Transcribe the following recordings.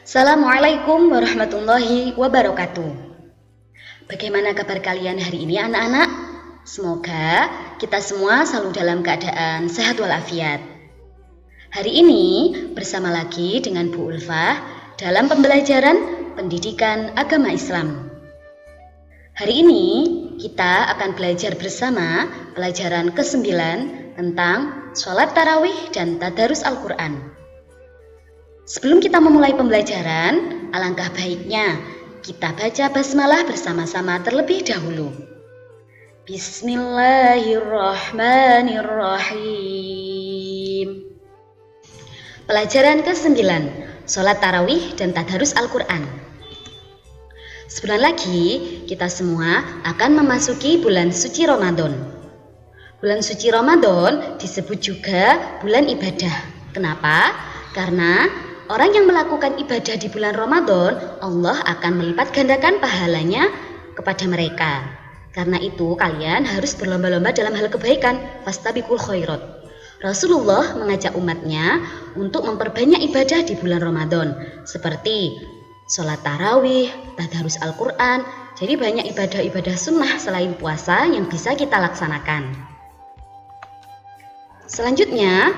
Assalamualaikum warahmatullahi wabarakatuh. Bagaimana kabar kalian hari ini anak-anak? Semoga kita semua selalu dalam keadaan sehat walafiat. Hari ini bersama lagi dengan Bu Ulfah dalam pembelajaran pendidikan agama Islam. Hari ini kita akan belajar bersama pelajaran ke-9 tentang sholat tarawih dan tadarus Al-Quran. Sebelum kita memulai pembelajaran, alangkah baiknya kita baca basmalah bersama-sama terlebih dahulu. Bismillahirrahmanirrahim. Pelajaran ke-9, sholat tarawih dan tadarus Al-Quran. Sebulan lagi, kita semua akan memasuki bulan suci Ramadan. Bulan suci Ramadan disebut juga bulan ibadah. Kenapa? Karena orang yang melakukan ibadah di bulan Ramadan, Allah akan melipat gandakan pahalanya kepada mereka. Karena itu kalian harus berlomba-lomba dalam hal kebaikan, fastabiqul khairat. Rasulullah mengajak umatnya untuk memperbanyak ibadah di bulan Ramadan, seperti sholat tarawih, tadarus Al-Quran. Jadi banyak ibadah-ibadah sunnah selain puasa yang bisa kita laksanakan. Selanjutnya,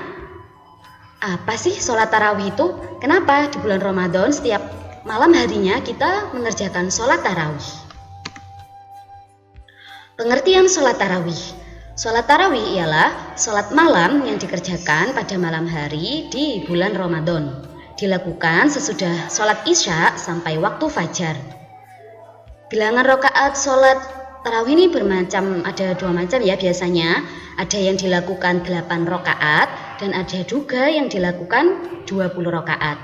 apa sih sholat tarawih itu? Kenapa di bulan Ramadan setiap malam harinya kita mengerjakan sholat tarawih? Pengertian sholat tarawih. Sholat tarawih ialah sholat malam yang dikerjakan pada malam hari di bulan Ramadan. Dilakukan sesudah sholat isya sampai waktu fajar. Bilangan rakaat sholat tarawih ini ada dua macam ya biasanya. Ada yang dilakukan 8 rakaat dan ada juga yang dilakukan 20 rakaat.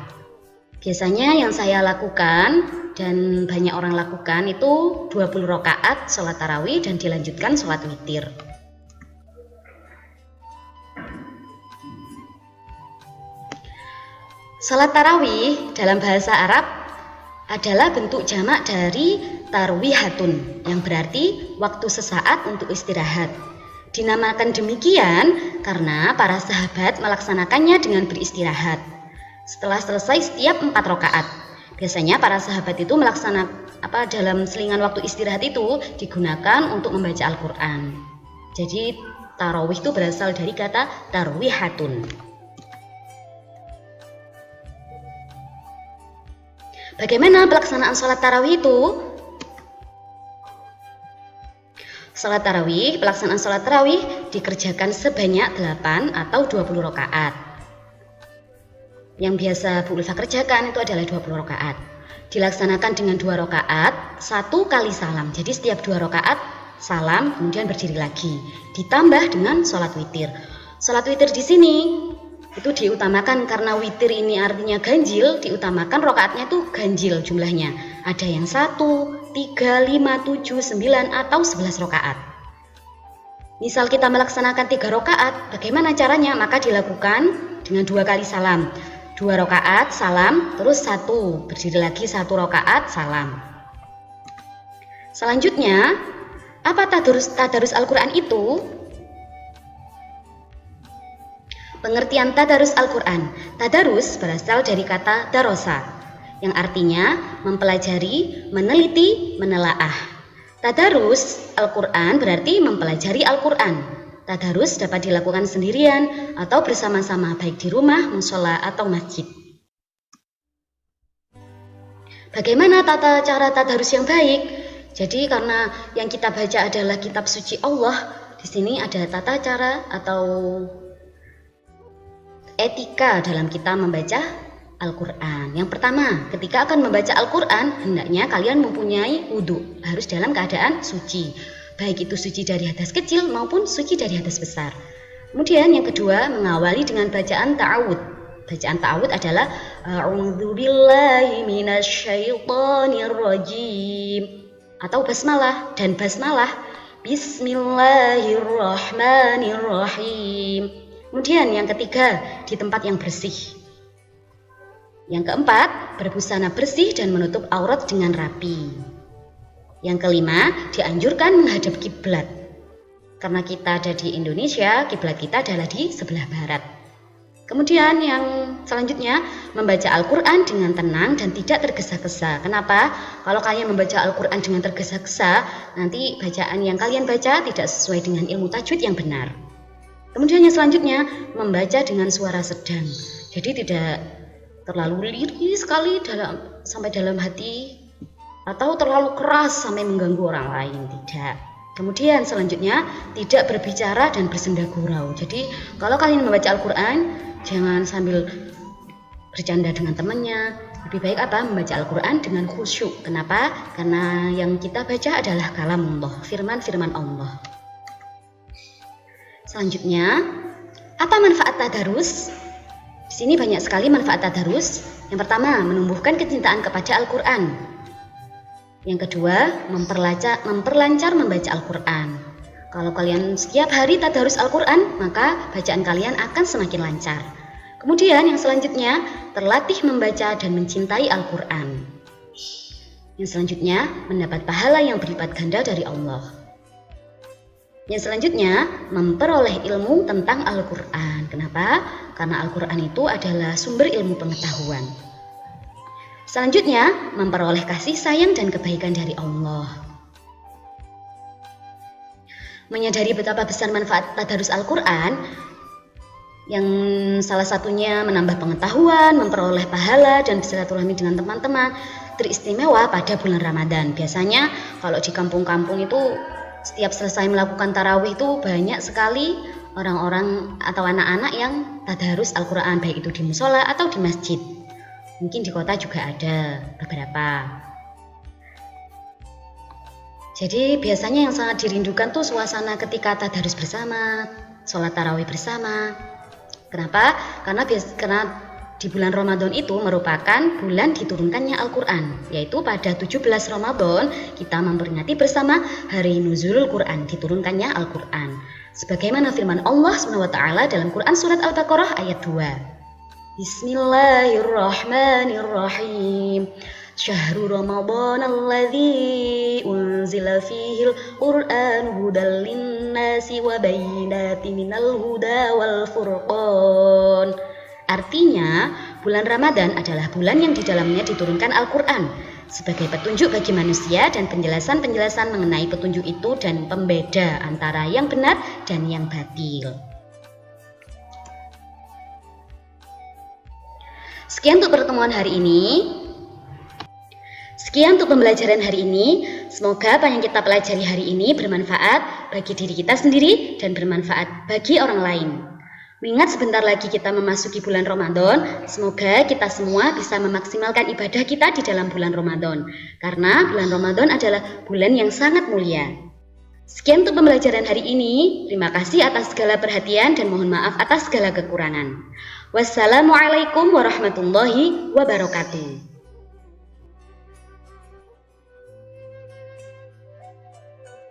Biasanya yang saya lakukan dan banyak orang lakukan itu 20 rakaat sholat tarawih dan dilanjutkan sholat witir. Sholat tarawih dalam bahasa Arab adalah bentuk jamak dari tarwihatun yang berarti waktu sesaat untuk istirahat. Dinamakan demikian karena para sahabat melaksanakannya dengan beristirahat. Setelah selesai setiap 4 rakaat. Biasanya para sahabat itu dalam selingan waktu istirahat itu digunakan untuk membaca Al-Quran. Jadi tarawih itu berasal dari kata tarwihatun. Bagaimana pelaksanaan sholat tarawih itu? Pelaksanaan sholat tarawih dikerjakan sebanyak 8 atau 20 rakaat. Yang biasa Bu Ulfah kerjakan itu adalah 20 rakaat. Dilaksanakan dengan 2 rakaat, 1 kali salam. Jadi setiap 2 rakaat salam, kemudian berdiri lagi. Ditambah dengan sholat witir. Sholat witir di sini itu diutamakan karena witir ini artinya ganjil, diutamakan rakaatnya itu ganjil jumlahnya. Ada yang 1, 3, 5, 7, 9 atau 11 rakaat. Misal kita melaksanakan 3 rakaat, bagaimana caranya? Maka dilakukan dengan 2 kali salam. 2 rakaat salam, terus 1 berdiri lagi 1 rakaat salam. Selanjutnya, apa tadarus Al-Quran itu? Pengertian tadarus Al-Quran. Tadarus berasal dari kata darosa, yang artinya mempelajari, meneliti, menelaah. Tadarus Al-Quran berarti mempelajari Al-Quran. Tadarus dapat dilakukan sendirian atau bersama-sama, baik di rumah, mushola, atau masjid. Bagaimana tata cara tadarus yang baik? Jadi karena yang kita baca adalah kitab suci Allah, di sini ada tata cara atau etika dalam kita membaca Al-Quran. Yang pertama, ketika akan membaca Al-Quran, hendaknya kalian mempunyai wudhu, harus dalam keadaan suci. Baik itu suci dari hadas kecil maupun suci dari hadas besar. Kemudian yang kedua, mengawali dengan bacaan ta'awud. Bacaan ta'awud adalah A'udzubillahi minasyaitonirrajim atau basmalah, dan basmalah Bismillahirrahmanirrahim. Kemudian yang ketiga, di tempat yang bersih. Yang keempat, berbusana bersih dan menutup aurat dengan rapi. Yang kelima, dianjurkan menghadap kiblat. Karena kita ada di Indonesia, kiblat kita adalah di sebelah barat. Kemudian yang selanjutnya, membaca Al-Quran dengan tenang dan tidak tergesa-gesa. Kenapa? Kalau kalian membaca Al-Quran dengan tergesa-gesa, nanti bacaan yang kalian baca tidak sesuai dengan ilmu tajwid yang benar. Kemudian yang selanjutnya, membaca dengan suara sedang. Jadi tidak terlalu lirih sekali sampai dalam hati, atau terlalu keras sampai mengganggu orang lain, tidak. Kemudian selanjutnya, tidak berbicara dan bersenda gurau. Jadi kalau kalian membaca Al-Quran, jangan sambil bercanda dengan temannya. Lebih baik membaca Al-Quran dengan khusyuk. Kenapa? Karena yang kita baca adalah kalamullah, firman-firman Allah. Selanjutnya, apa manfaat tadarus? Di sini banyak sekali manfaat tadarus. Yang pertama, menumbuhkan kecintaan kepada Al-Quran. Yang kedua, memperlancar membaca Al-Quran. Kalau kalian setiap hari tadarus Al-Quran, maka bacaan kalian akan semakin lancar. Kemudian yang selanjutnya, terlatih membaca dan mencintai Al-Quran. Yang selanjutnya, mendapat pahala yang berlipat ganda dari Allah. Yang selanjutnya, memperoleh ilmu tentang Al-Quran. Kenapa? Karena Al-Quran itu adalah sumber ilmu pengetahuan. Selanjutnya, memperoleh kasih sayang dan kebaikan dari Allah. Menyadari betapa besar manfaat tadarus Al-Quran, yang salah satunya menambah pengetahuan, memperoleh pahala, dan bersilaturahmi dengan teman-teman, teristimewa pada bulan Ramadan. Biasanya kalau di kampung-kampung itu setiap selesai melakukan tarawih itu banyak sekali orang-orang atau anak-anak yang tadarus Al-Quran, baik itu di musola atau di masjid. Mungkin di kota juga ada beberapa. Jadi biasanya yang sangat dirindukan tuh suasana ketika tadarus bersama, sholat tarawih bersama. Kenapa? Karena di bulan Ramadan itu merupakan bulan diturunkannya Al-Quran, yaitu pada 17 Ramadan kita memperingati bersama hari Nuzulul Quran, diturunkannya Al-Quran. Sebagaimana firman Allah SWT dalam Quran surat Al-Baqarah ayat 2. Bismillahirrahmanirrahim. Syahrul Ramadan alladzi unzila fihil Qur'an hudal linnasi wa bayyinatin minal huda wal furqan. Artinya, bulan Ramadan adalah bulan yang di dalamnya diturunkan Al-Quran sebagai petunjuk bagi manusia dan penjelasan-penjelasan mengenai petunjuk itu dan pembeda antara yang benar dan yang batil. Sekian untuk pertemuan hari ini. Sekian untuk pembelajaran hari ini. Semoga apa yang kita pelajari hari ini bermanfaat bagi diri kita sendiri dan bermanfaat bagi orang lain. Mengingat sebentar lagi kita memasuki bulan Ramadan, semoga kita semua bisa memaksimalkan ibadah kita di dalam bulan Ramadan. Karena bulan Ramadan adalah bulan yang sangat mulia. Sekian untuk pembelajaran hari ini. Terima kasih atas segala perhatian dan mohon maaf atas segala kekurangan. Wassalamualaikum warahmatullahi wabarakatuh.